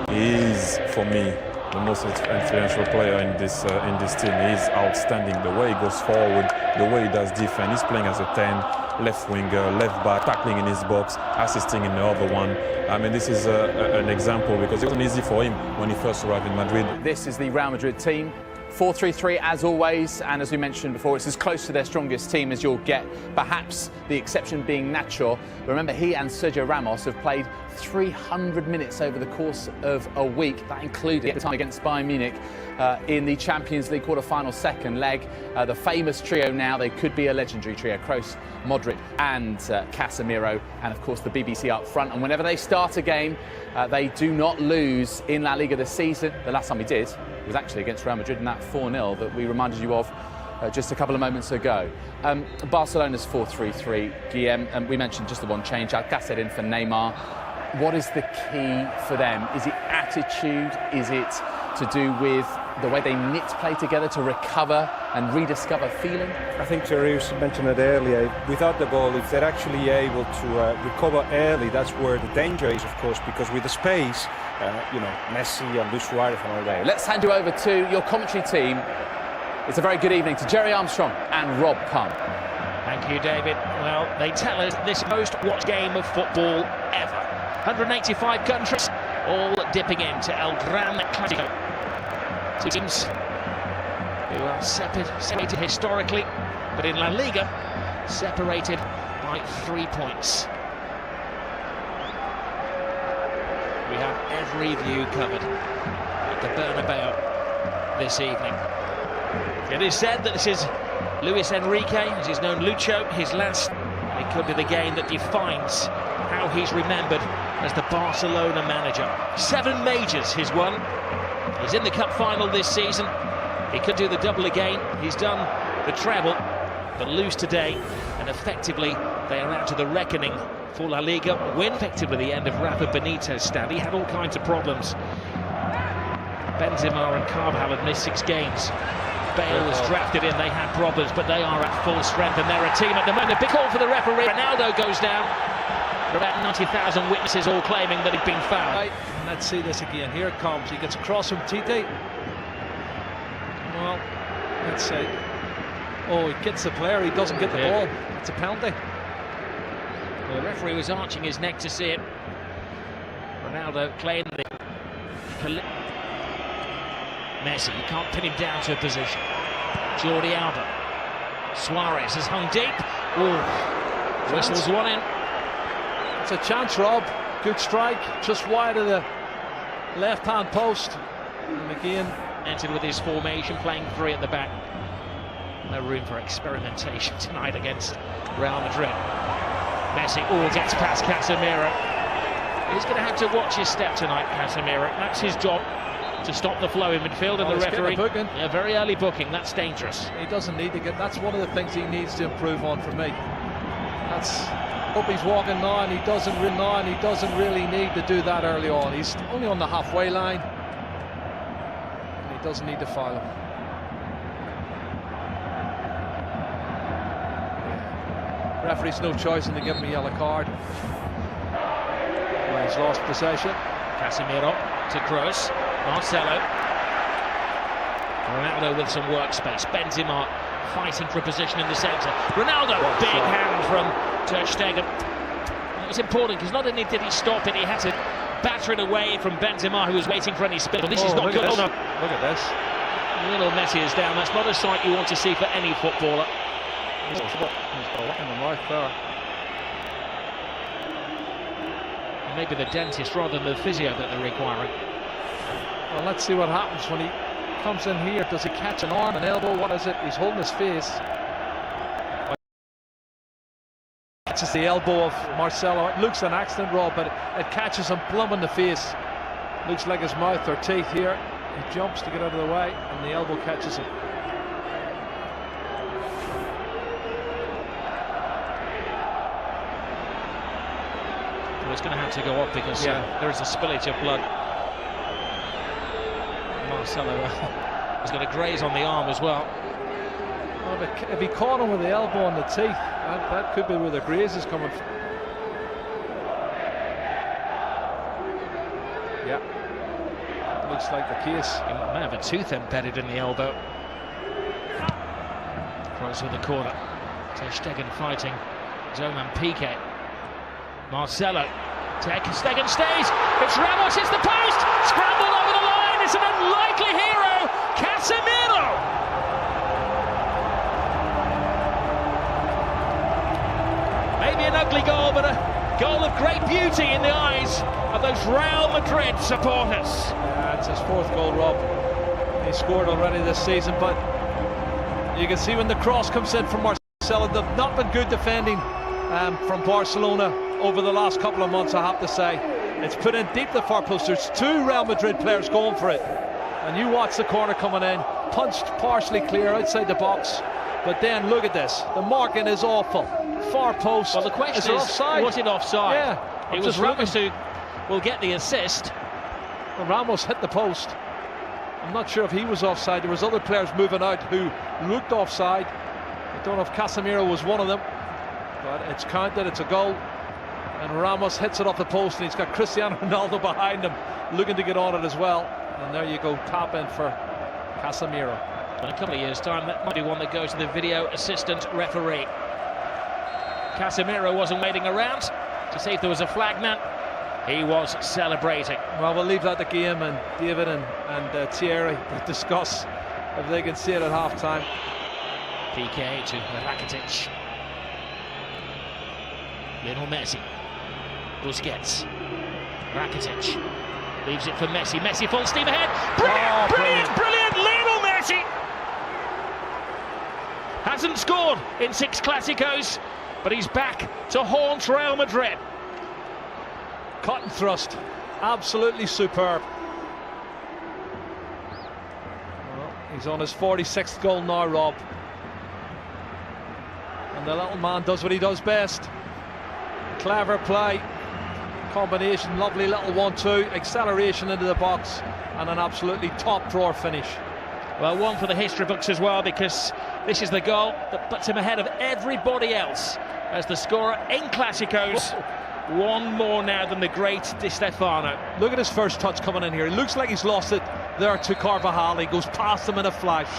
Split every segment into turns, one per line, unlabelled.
He is, for me, the most influential player in this team. He's outstanding. The way he goes forward, the way he does defense. He's playing as a 10, left winger, left back, tackling in his box, assisting in the other one. I mean, this is an example because it wasn't easy for him when he first arrived in Madrid.
This is the Real Madrid team. 4-3-3 as always, and as we mentioned before, it's as close to their strongest team as you'll get, perhaps the exception being Nacho. Remember, he and Sergio Ramos have played 300 minutes over the course of a week. That included the time against Bayern Munich in the Champions League quarter-final second leg. The famous trio now, they could be a legendary trio, Kroos, Modric and Casemiro, and of course the BBC up front. And whenever they start a game, they do not lose in La Liga this season. The last time we did was actually against Real Madrid in that 4-0 that we reminded you of just a couple of moments ago. Barcelona's 4-3-3, Guillem, and we mentioned just the one change, Alcácer in for Neymar. What is the key for them? Is it attitude? Is it to do with the way they knit play together to recover and rediscover feeling?
I think Jerry's mentioned it earlier. Without the ball, if they're actually able to recover early, that's where the danger is, of course, because with the space, Messi and Luis Suarez and all that.
Let's hand you over to your commentary team. It's a very good evening to Jerry Armstrong and Rob Pump.
Thank you, David. Well, they tell us this is the most watched game of football ever. 185 countries, all dipping into El Gran Clásico. Two teams who are separated historically, but in La Liga, separated by 3 points. We have every view covered at the Bernabeu this evening. It is said that this is Luis Enrique, as he's known Lucho, his last. It could be the game that defines how he's remembered as the Barcelona manager. 7 majors he's won. He's in the cup final this season. He could do the double again. He's done the treble, but lose today, and effectively they are out to the reckoning for La Liga. Win effectively the end of Rafa Benitez's stand. He had all kinds of problems. Benzema and Carvajal had missed 6 games. Bale was drafted in, they had problems, but they are at full strength and they're a team at the moment. A big call for the referee. Ronaldo goes down. About 90,000 witnesses all claiming that he'd been fouled.
Right. Let's see this again. Here it comes. He gets across from Tite. Well, let's say. Oh, he gets the player. He doesn't get the ball. It's a penalty.
Well, the referee was arching his neck to see it. Ronaldo claimed that Messi, you can't pin him down to a position. Jordi Alba. Suarez has hung deep. Oh, whistles one in.
It's a chance, Rob. Good strike, just wide of the left-hand post. And again,
entered with his formation, playing 3 at the back. No room for experimentation tonight against Real Madrid. Messi gets past Casemiro. He's going to have to watch his step tonight, Casemiro. That's his job, to stop the flow in midfield, and the referee. A very early booking, that's dangerous.
He doesn't need to get. That's one of the things he needs to improve on for me. That's. Hope he's walking now, and he doesn't really need to do that early on. He's only on the halfway line, and he doesn't need to foul him. Referee's no choice in to give him a yellow card. Well, he's lost possession.
Casemiro to Kroos. Marcelo. Ronaldo with some workspace. Benzema fighting for a position in the centre. Ronaldo, big hand from Ter Stegen. It was important because not only did he stop it, he had to batter it away from Benzema, who was waiting for any spill. This is not good.
Look at this.
Little Messi is down. That's not a sight you want to see for any footballer.
He's got a lot in the mouth there.
Maybe the dentist rather than the physio that they're requiring.
Well, let's see what happens when he comes in here. Does he catch an arm, an elbow? What is it? He's holding his face. Catches the elbow of Marcelo. It looks an accident, Rob, but it catches him plumb in the face. Looks like his mouth or teeth here. He jumps to get out of the way, and the elbow catches him.
Well, it's going to have to go up because there is a spillage of blood. Marcelo has got a graze on the arm as well.
Well, if he caught him with the elbow on the teeth, that could be where the graze is coming from. Yeah. looks like the case.
He may have a tooth embedded in the elbow. Cross with the corner. Ter Stegen fighting Zoman Piqué. Marcelo. Ter Stegen stays. It's Ramos, it's the post. Scrambled over the line. It's an unlikely hero. Casemiro. Maybe an ugly goal, but a goal of great beauty in the eyes of those Real Madrid supporters.
Yeah, it's his 4th goal, Rob. He scored already this season, but you can see when the cross comes in from Marcelo, they've not been good defending from Barcelona over the last couple of months, I have to say. It's put in deep the far post. There's 2 Real Madrid players going for it. And you watch the corner coming in, punched partially clear outside the box. But then look at this. The marking is awful. Far post.
Well, the question is,
offside?
was it offside?
Yeah.
It was Ramos who will get the assist.
Well, Ramos hit the post. I'm not sure if he was offside. There was other players moving out who looked offside. I don't know if Casemiro was one of them. But it's counted, it's a goal. And Ramos hits it off the post, and he's got Cristiano Ronaldo behind him looking to get on it as well. And there you go, tap in for Casemiro.
In a couple of years' time, that might be one that goes to the video assistant referee. Casemiro wasn't waiting around to see if there was a flag man. He was celebrating.
Well, we'll leave that to game, and David and Thierry will discuss if they can see it at half-time.
Piqué to Rakitic. Lionel Messi. Busquets. Rakitic. Leaves it for Messi. Messi full steam ahead. Brilliant! Lionel Messi! Hasn't scored in 6 Clásicos, but he's back to haunt Real Madrid.
Cut and thrust. Absolutely superb. Well, he's on his 46th goal now, Rob. And the little man does what he does best. Clever play. Combination, lovely little 1-2, acceleration into the box, and an absolutely top drawer finish.
Well, one for the history books as well, because this is the goal that puts him ahead of everybody else as the scorer in Clásicos. One more now than the great Di Stefano.
Look at his first touch coming in here. It looks like he's lost it there to Carvajal. He goes past him in a flash.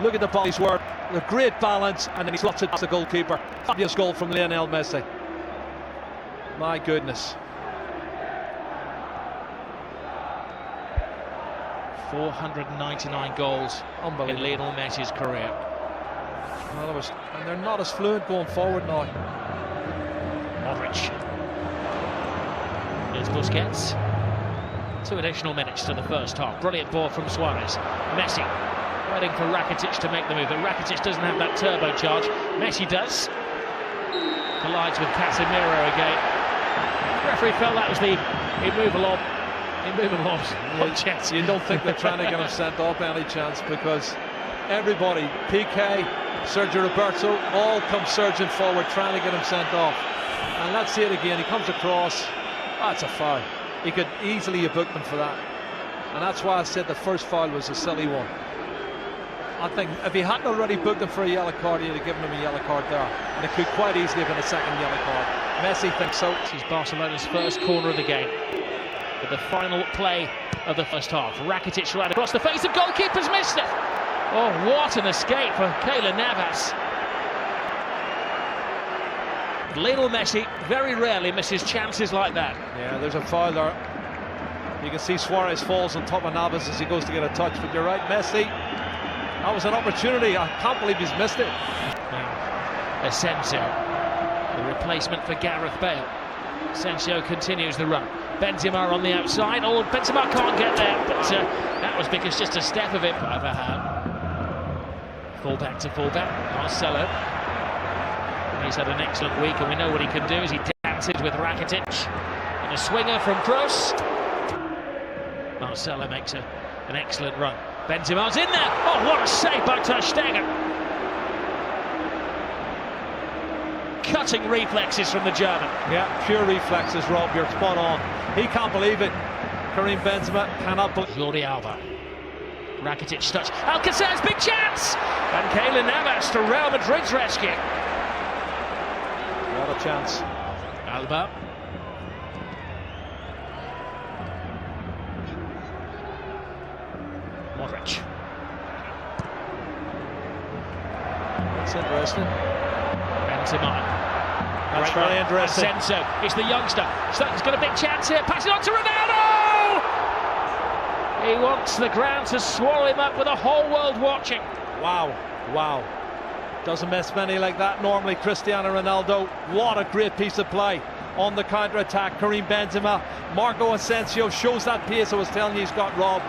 Look at the body's work, the great balance, and then he slots it past the goalkeeper. Fabulous goal from Lionel Messi. My goodness.
499 goals in Lionel Messi's career.
Well, and they're not as fluent going forward now.
Modric. Here's Busquets. 2 additional minutes to the first half. Brilliant ball from Suarez. Messi waiting for Rakitic to make the move, but Rakitic doesn't have that turbocharge. Messi does. Collides with Casemiro again. The referee felt that was the immovable chance.
You don't think they're trying to get him sent off any chance, because everybody, Piqué, Sergio Roberto, all come surging forward trying to get him sent off. And let's see it again. He comes across. That's a foul. He could easily have booked him for that. And that's why I said the first foul was a silly one. I think if he hadn't already booked him for a yellow card, he'd have given him a yellow card there. And it could quite easily have been a second yellow card. Messi thinks so.
This is Barcelona's first corner of the game. With the final play of the first half. Rakitic right across the face of goalkeeper's missed it. Oh, what an escape for Keylor Navas. Lionel Messi very rarely misses chances like that.
Yeah, there's a foul there. You can see Suarez falls on top of Navas as he goes to get a touch, but you're right, Messi. That was an opportunity. I can't believe he's missed it.
Asensio, the replacement for Gareth Bale. Asensio continues the run. Benzema on the outside. Oh, Benzema can't get there, but that was because just a step of it by Vahan. Fullback to fullback, Marcelo. He's had an excellent week, and we know what he can do as he dances with Rakitic. And a swinger from Kroos. Marcelo makes an excellent run. Benzema's in there. Oh, what a save by Ter Stegen. Cutting reflexes from the German.
Yeah, pure reflexes, Rob. You're spot on. He can't believe it. Karim Benzema cannot believe it.
Jordi Alba. Rakitic touch. Alcacer's big chance! And Keylor Navas to Real Madrid's rescue.
What a chance.
Modric.
That's interesting.
Benzema.
That's very interesting.
Asensio, it's the youngster. He's got a big chance here. Passing on to Ronaldo! He wants the ground to swallow him up with the whole world watching.
Wow, wow. Doesn't miss many like that normally. Cristiano Ronaldo, what a great piece of play on the counter-attack. Karim Benzema, Marco Asensio shows that pace I was telling you he's got, Rob.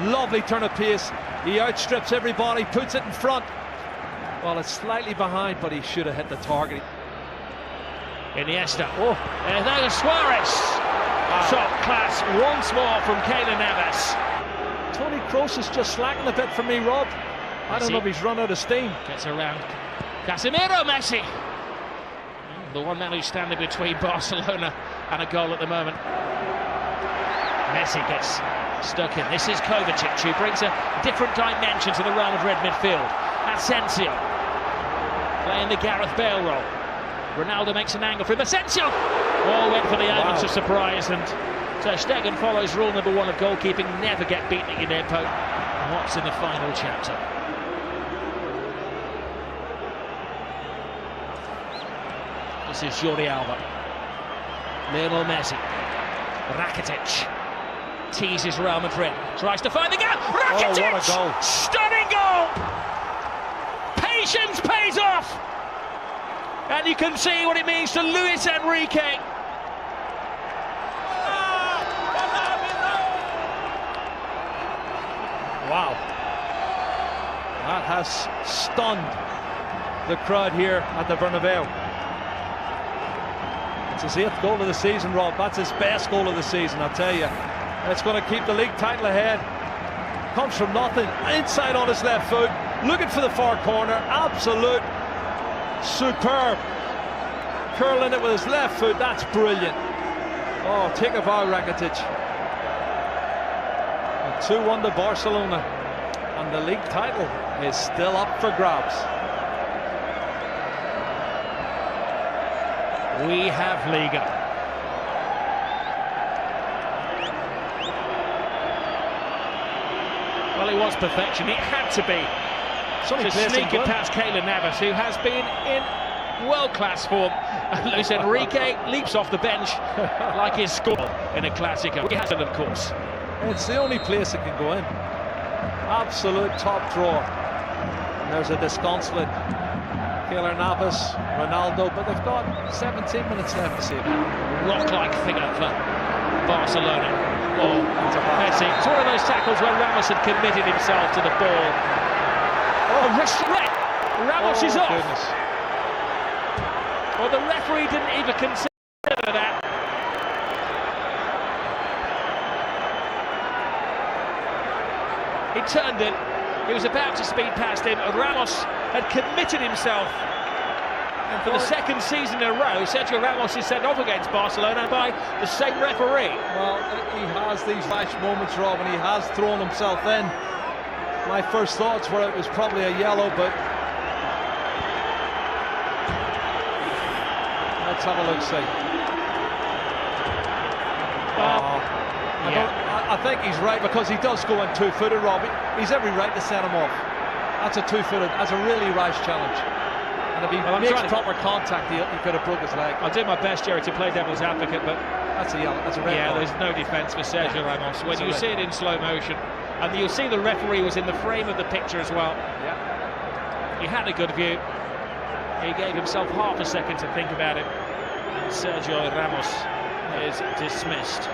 Lovely turn of pace. He outstrips everybody, puts it in front. Well, it's slightly behind, but he should have hit the target.
Iniesta. Oh, and there's Suarez. Top class once more from Keylor Navas.
Toni Kroos is just slacking a bit for me, Rob. I don't know if he's run out of steam.
Gets around Casemiro, Messi. The one man who's standing between Barcelona and a goal at the moment. Messi gets stuck in. This is Kovacic, who brings a different dimension to the Real Madrid midfield. Asensio playing the Gareth Bale role. Ronaldo makes an angle for him. Asensio! All went for the elements of surprise, and Ter Stegen follows rule number one of goalkeeping: never get beaten at your near post. And what's in the final chapter? This is Jordi Alba. Lionel Messi. Rakitic teases Real Madrid. Tries to find the gap. Rakitic!
Oh, what a goal.
Stunning goal! Patience pays off! And you can see what it means to Luis Enrique.
Wow. That has stunned the crowd here at the Bernabeu. It's his 8th goal of the season, Rob. That's his best goal of the season, I'll tell you. It's going to keep the league title ahead. Comes from nothing, inside on his left foot, looking for the far corner. Absolute superb. Curling it with his left foot, that's brilliant. Oh, take a bow, Rakitic. 2-1 to Barcelona, and the league title is still up for grabs.
We have Liga. Well, it was perfection. It had to be. To sneak it past Keylor Navas, who has been in world-class form. And Luis Enrique leaps off the bench like his score in a Clasico. He has it, of course.
It's the only place it can go in. Absolute top drawer. And there's a disconsolate Keylor Navas, Ronaldo, but they've got 17 minutes left to see it.
Rock-like figure for Barcelona. Oh, Messi. It's one of those tackles where Ramos had committed himself to the ball. Oh, wrist red. Ramos is off.
Goodness.
Well, the referee didn't even consider that. He turned it. He was about to speed past him. Ramos had committed himself. And for the second season in a row, Sergio Ramos is sent off against Barcelona by the same referee.
Well, he has these flash moments, Rob, and he has thrown himself in. My first thoughts were it was probably a yellow, but let's have a look, see. I think he's right, because he does go in two-footed, Rob. He's every right to set him off. That's a two-footed, that's a really rash challenge. And if he makes proper contact, he could have broke his leg.
I'll do my best, Jerry, to play devil's advocate, but
that's a yellow, that's a red card.
There's no defence for Sergio Ramos. When you see it in slow motion, and you'll see the referee was in the frame of the picture as well.
Yeah.
He had a good view. He gave himself half a second to think about it. And Sergio Ramos is dismissed.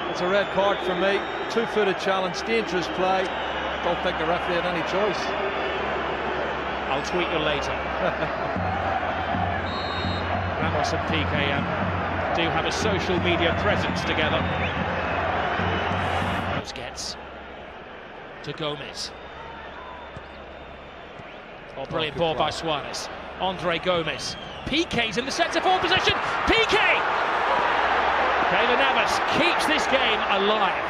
It's a red card for me. Two-footed challenge, dangerous play. Don't think the referee had any choice.
I'll tweet you later. Ramos and PK do have a social media presence together. Gets to Gomez. Oh, brilliant ball by Suarez. Andre Gomez. PK's in the centre-forward position. PK! Keylor Navas keeps this game alive.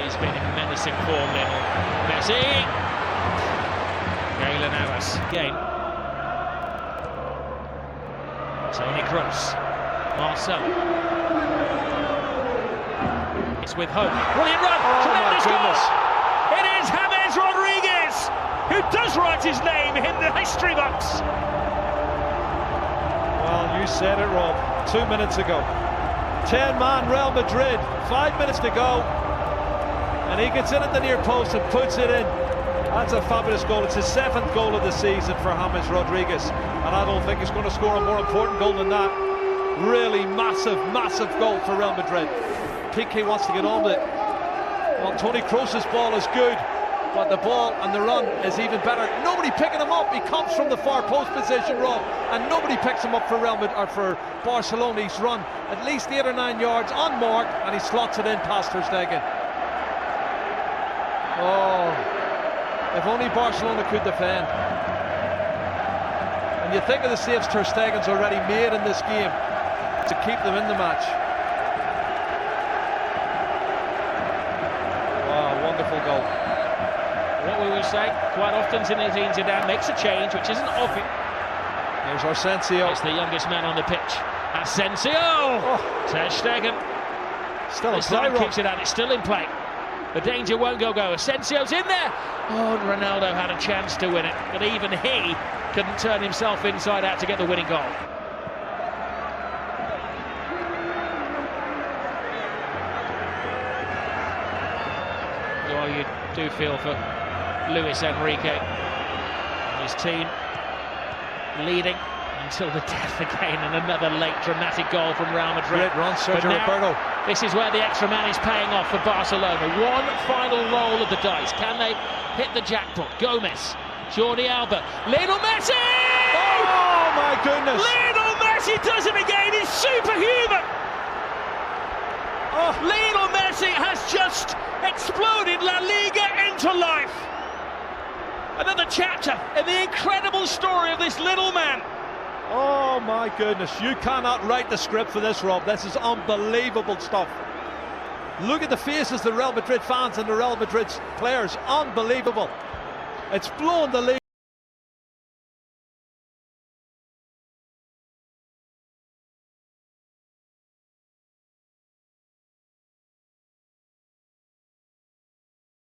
He's been in menacing form, Lionel Messi. Keylor Navas again. Toni Kroos. Marcelo. It's with Hope. Brilliant run. Tremendous goal. It is James write his name in the history books.
Well, you said it, Rob, 2 minutes ago. 10-man Real Madrid, 5 minutes to go. And he gets in at the near post and puts it in. That's a fabulous goal. It's his 7th goal of the season for James Rodriguez. And I don't think he's going to score a more important goal than that. Really massive, massive goal for Real Madrid. Piqué wants to get on with it. Well, Toni Kroos's ball is good, but the ball and the run is even better. Nobody picking him up. He comes from the far post position, Rob, and nobody picks him up for Real Madrid or for Barcelona. He's run at least 8 or 9 yards on mark, and he slots it in past Ter Stegen. Oh, if only Barcelona could defend. And you think of the saves Ter Stegen's already made in this game to keep them in the match. Wow, wonderful goal.
What we will say quite often, Zinedine Zidane makes a change which isn't obvious.
Here's Asensio.
It's the youngest man on the pitch. Asensio! Ter Stegen.
Still in
This
play,
time
Rob.
keeps it out. It's still in play. The danger won't go. Asensio's in there. Oh, and Ronaldo had a chance to win it, but even he couldn't turn himself inside out to get the winning goal. Well, you do feel for Luis Enrique and his team leading until the death again, and another late dramatic goal from Real Madrid.
Great run, Sergio
But now,
Roberto.
this is where the extra man is paying off for Barcelona. One final roll of the dice. Can they hit the jackpot? Gomez, Jordi Alba, Lionel Messi!
Oh my goodness!
Lionel Messi does it again. He's superhuman.
Oh.
Lionel Messi has just exploded La Liga into life. Another chapter in the incredible story of this little man.
Oh my goodness, you cannot write the script for this, Rob. This is unbelievable stuff. Look at the faces of the Real Madrid fans and the Real Madrid players. Unbelievable. It's blown the league.